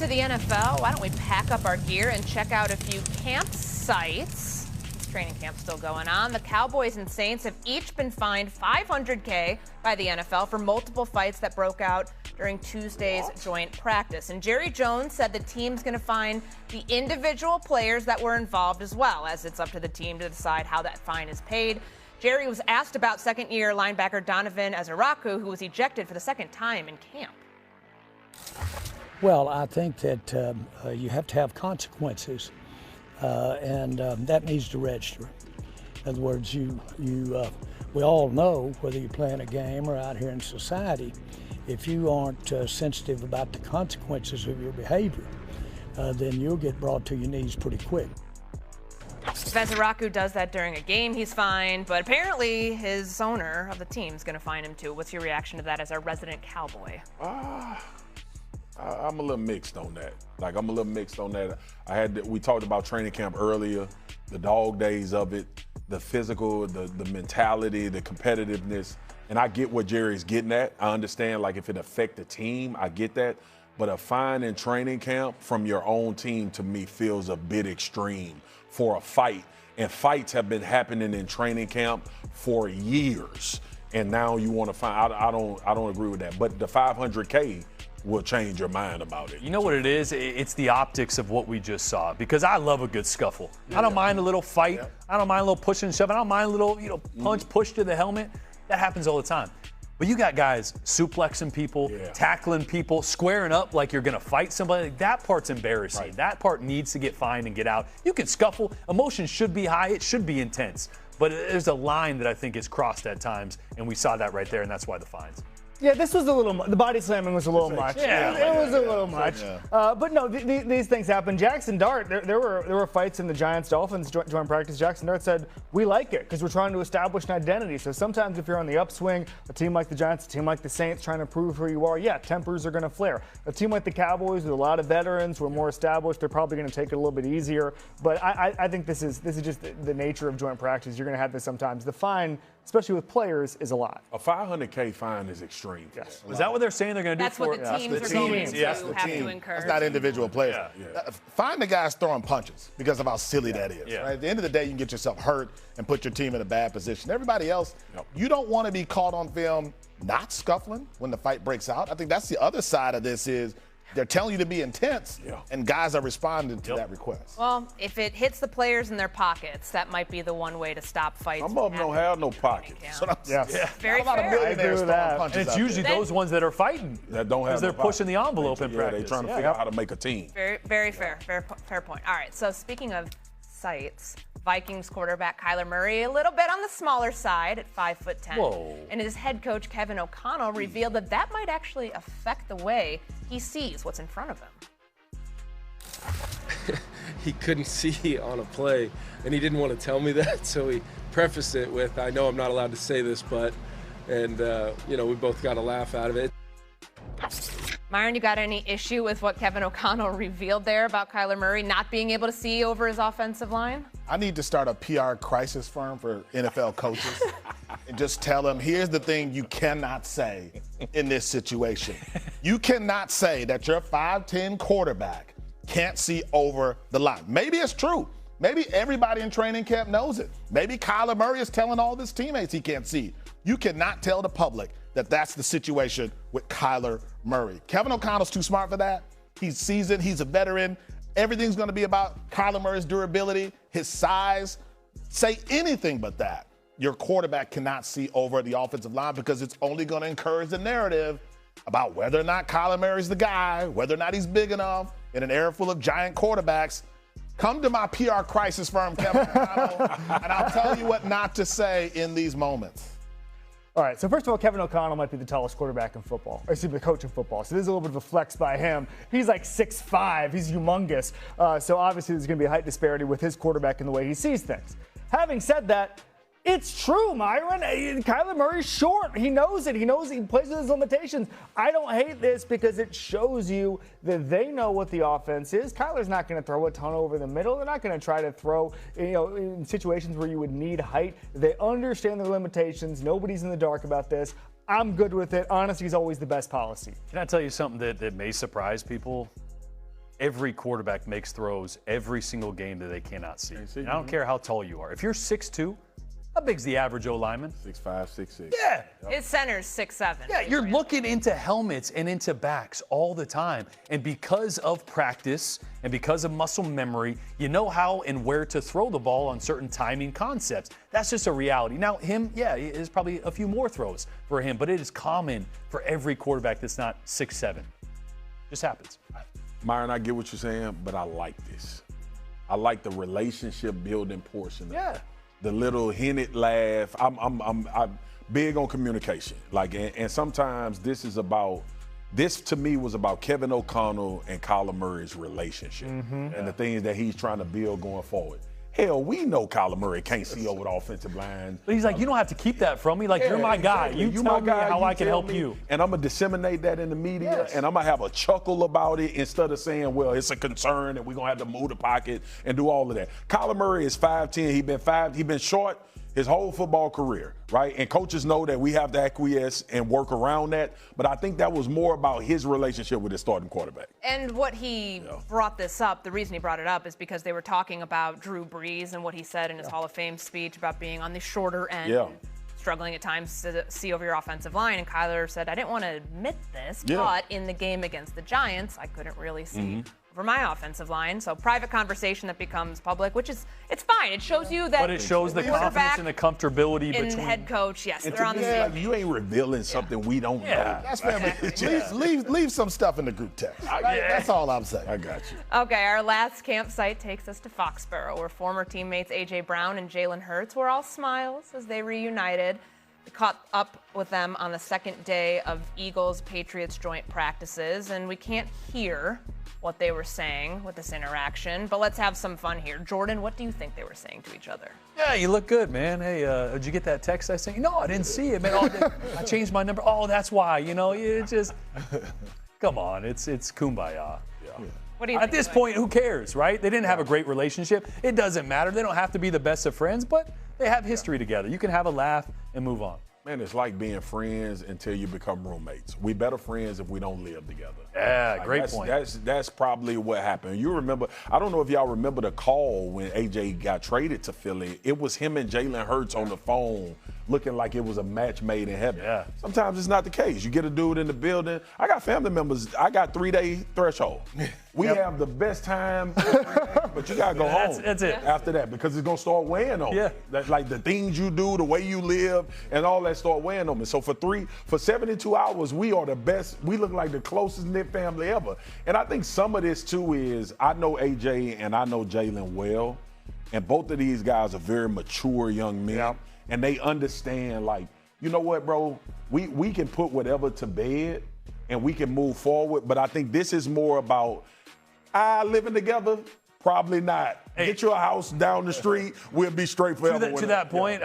to the NFL. Why don't we pack up our gear and check out a few campsites? Training camp still going on. The Cowboys and Saints have each been fined $500K by the NFL for multiple fights that broke out during Tuesday's joint practice. And Jerry Jones said the team's going to fine the individual players that were involved as well, as it's up to the team to decide how that fine is paid. Jerry was asked about second-year linebacker Donovan Ezaraku, who was ejected for the second time in camp. Well, I think that you have to have consequences, and that needs to register. In other words, we all know, whether you're playing a game or out here in society, if you aren't sensitive about the consequences of your behavior, then you'll get brought to your knees pretty quick. If Ezaraku does that during a game, he's fined, but apparently his owner of the team is going to fine him too. What's your reaction to that as our resident Cowboy? I'm a little mixed on that. I'm a little mixed on that. We talked about training camp earlier, the dog days of it, the physical, the mentality, the competitiveness. And I get what Jerry's getting at. I understand, if it affect the team, I get that. But a fine in training camp from your own team, to me, feels a bit extreme for a fight. And fights have been happening in training camp for years. And now you want to find, I don't agree with that. But the $500K will change your mind about it. You know what it is? It's the optics of what we just saw, because I love a good scuffle. Yeah. I don't mind a little fight. Yeah. I don't mind a little push and shove. I don't mind a little, punch, push to the helmet. That happens all the time. But you got guys suplexing people, tackling people, squaring up like you're going to fight somebody. That part's embarrassing. Right. That part needs to get fined and get out. You can scuffle. Emotion should be high. It should be intense. But there's a line that I think is crossed at times, and we saw that right there, and that's why the fines. Yeah, this was a little the body slamming was a little much. Yeah, it was a little much. Yeah. But no, these things happen. Jackson Dart, there were fights in the Giants-Dolphins joint practice. Jackson Dart said, we like it because we're trying to establish an identity. So sometimes if you're on the upswing, a team like the Giants, a team like the Saints trying to prove who you are, tempers are going to flare. A team like the Cowboys with a lot of veterans who are more established, they're probably going to take it a little bit easier. But I think this is just the nature of joint practice. You're going to have this sometimes. The fine, especially with players, is a lot. A $500K fine is extreme. Yes. Is that what they're saying they're going to do? That's what the teams are going to have to incur. That's not individual players. Find the guys throwing punches because of how silly that is. Yeah. Right? At the end of the day, you can get yourself hurt and put your team in a bad position. Everybody else, you don't want to be caught on film not scuffling when the fight breaks out. I think that's the other side of this is they're telling you to be intense, and guys are responding to that request. Well, if it hits the players in their pockets, that might be the one way to stop fights. Some of them don't have no pockets. Very fair. I agree with that. And it's usually those ones that are fighting that don't have. Because they're pushing the envelope in practice. They're trying to figure out how to make a team. Very fair. Fair point. All right. So speaking of sites, Vikings quarterback Kyler Muray, a little bit on the smaller side at 5'10". Whoa. And his head coach Kevin O'Connell revealed that might actually affect the way he sees what's in front of him. He couldn't see on a play, and he didn't want to tell me that, so he prefaced it with, I know I'm not allowed to say this, but, and we both got a laugh out of it. Myron, you got any issue with what Kevin O'Connell revealed there about Kyler Muray not being able to see over his offensive line? I need to start a PR crisis firm for NFL coaches and just tell them, here's the thing you cannot say in this situation. You cannot say that your 5'10" quarterback can't see over the line. Maybe it's true. Maybe everybody in training camp knows it. Maybe Kyler Muray is telling all of his teammates he can't see. You cannot tell the public that that's the situation with Kyler Muray. Kevin O'Connell's too smart for that. He's seasoned. He's a veteran. Everything's going to be about Kyler Murray's durability, his size. Say anything but that. Your quarterback cannot see over the offensive line because it's only going to encourage the narrative about whether or not Kyler Murray's the guy, whether or not he's big enough in an era full of giant quarterbacks. Come to my PR crisis firm, Kevin O'Connell, and I'll tell you what not to say in these moments. All right, so first of all, Kevin O'Connell might be the tallest quarterback in football, or excuse me, the coach in football. So this is a little bit of a flex by him. He's like 6'5", he's humongous. So obviously there's going to be a height disparity with his quarterback in the way he sees things. Having said that, it's true, Myron. Kyler Murray's short. He knows it. He knows he plays with his limitations. I don't hate this because it shows you that they know what the offense is. Kyler's not going to throw a ton over the middle. They're not going to try to throw, in situations where you would need height. They understand their limitations. Nobody's in the dark about this. I'm good with it. Honesty is always the best policy. Can I tell you something that may surprise people? every quarterback makes throws every single game that they cannot see. And I don't care how tall you are. If you're 6'2", how big's the average O-lineman? 6'5", 6'6". Yeah. His center's 6'7". Yeah, you're looking into helmets and into backs all the time. And because of practice and because of muscle memory, you know how and where to throw the ball on certain timing concepts. That's just a reality. Now, there's probably a few more throws for him, but it is common for every quarterback that's not 6'7". Just happens. Myron, I get what you're saying, but I like this. I like the relationship building portion of it. The little hinted laugh. I'm big on communication. And sometimes this to me was about Kevin O'Connell and Kyler Murray's relationship and the things that he's trying to build going forward. Hell, we know Kyler Murray can't see over the offensive line. But he's like, you don't have to keep that from me. Like, you're my guy. Exactly. You tell me how I can help you. And I'm going to disseminate that in the media, and I'm going to have a chuckle about it instead of saying, well, it's a concern and we're going to have to move the pocket and do all of that. Kyler Murray is 5'10". He's been short his whole football career, right? And coaches know that we have to acquiesce and work around that. But I think that was more about his relationship with his starting quarterback. And what he brought this up, the reason he brought it up is because they were talking about Drew Brees and what he said in his Hall of Fame speech about being on the shorter end. Struggling at times to see over your offensive line. And Kyler said, I didn't want to admit this, but in the game against the Giants, I couldn't really see over my offensive line. So private conversation that becomes public, which is, it's fine. It shows you that. But it shows the confidence and the comfortability between between head coach. Yes, and they're on the same. You ain't revealing something we don't know. That's fair. Leave some stuff in the group text. That's all I'm saying. I got you. Okay, our last campsite takes us to Foxborough, where former teammates A.J. Brown and Jalen Hurts were all smiles as they reunited. We caught up with them on the second day of Eagles-Patriots joint practices, and we can't hear what they were saying with this interaction, but let's have some fun here. Jordan, what do you think they were saying to each other? Yeah, you look good, man. Hey, did you get that text I sent you? No, I didn't see it, man. I changed my number. Oh, that's why. It's just, come on, it's kumbaya. What do you think? At this point, who cares, right? They didn't have a great relationship. It doesn't matter. They don't have to be the best of friends, but they have history together. You can have a laugh and move on. Man, it's like being friends until you become roommates. We better friends if we don't live together. Yeah, great point. That's probably what happened. You remember, I don't know if y'all remember the call when AJ got traded to Philly. It was him and Jalen Hurts on the phone looking like it was a match made in heaven. Yeah. Sometimes it's not the case. You get a dude in the building. I got family members. I got 3-day threshold. We have the best time, but you got to go home. That's it. After that, because it's going to start weighing on you. That's like the things you do, the way you live, and all that start weighing on me. So for 72 hours, we are the best. We look like the closest knit family ever. And I think some of this, too, is I know AJ and I know Jalen well, and both of these guys are very mature young men, and they understand, like, you know what, bro, we can put whatever to bed, and we can move forward, but I think this is more about living together. Probably not. Hey, get you a house down the street, we'll be straight forever. To that point,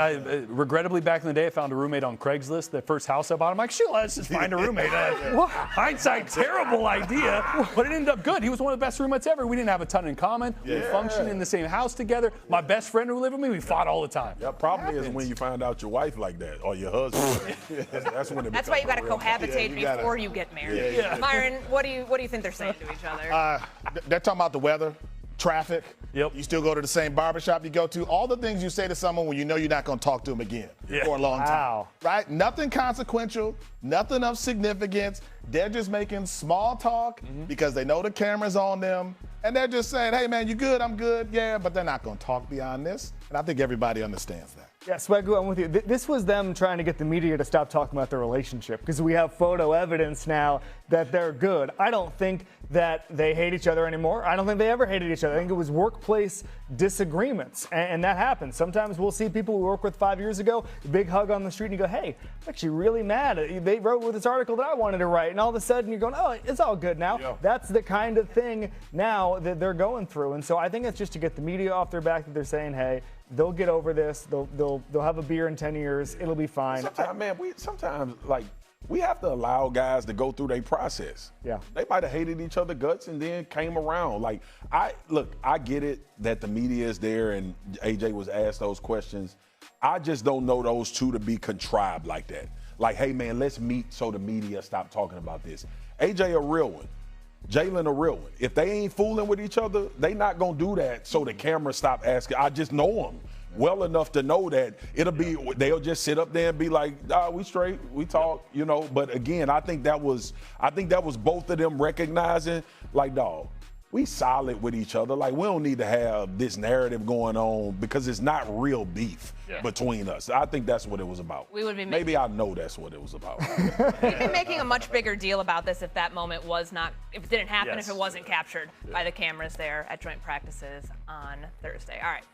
regrettably, back in the day, I found a roommate on Craigslist, the first house I bought. I'm like, shoot, let's just find a roommate. Hindsight, terrible idea, but it ended up good. He was one of the best roommates ever. We didn't have a ton in common. We functioned in the same house together. My best friend who lived with me, we fought all the time. Problem is when you find out your wife like that, or your husband. That's when it That's why you got to cohabitate before you get married. Myron, what do you think they're saying to each other? They're talking about the weather. Traffic. You still go to the same barbershop you go to. All the things you say to someone when you know you're not going to talk to them again for a long time. Right? Nothing consequential, nothing of significance. They're just making small talk because they know the camera's on them. And they're just saying, hey, man, you good? I'm good. Yeah, but they're not going to talk beyond this. And I think everybody understands that. Yeah, Swagoo, I'm with you. This was them trying to get the media to stop talking about their relationship because we have photo evidence now that they're good. I don't think that they hate each other anymore. I don't think they ever hated each other. I think it was workplace disagreements, and that happens. Sometimes we'll see people we worked with 5 years ago, a big hug on the street, and you go, hey, I'm actually really mad. They wrote with this article that I wanted to write, and all of a sudden you're going, oh, it's all good now. That's the kind of thing now that they're going through, and so I think it's just to get the media off their back that they're saying, hey, they'll get over this. They'll have a beer in 10 years. It'll be fine. Sometimes, we have to allow guys to go through their process. They might have hated each other guts and then came around. I get it that the media is there and AJ was asked those questions. I just don't know those two to be contrived like that. Like, hey, man, let's meet so the media stop talking about this. AJ a real one. Jalen a real one. If they ain't fooling with each other, they not gonna do that so the camera stop asking. I just know them well enough to know that they'll just sit up there and be like, we straight, we talk, you know. But again, I think that was both of them recognizing, like, dog, we solid with each other. Like, we don't need to have this narrative going on because it's not real beef between us. I think that's what it was about. Maybe I know that's what it was about. We'd be making a much bigger deal about this if that moment was not, if it didn't happen, if it wasn't captured by the cameras there at joint practices on Thursday. All right.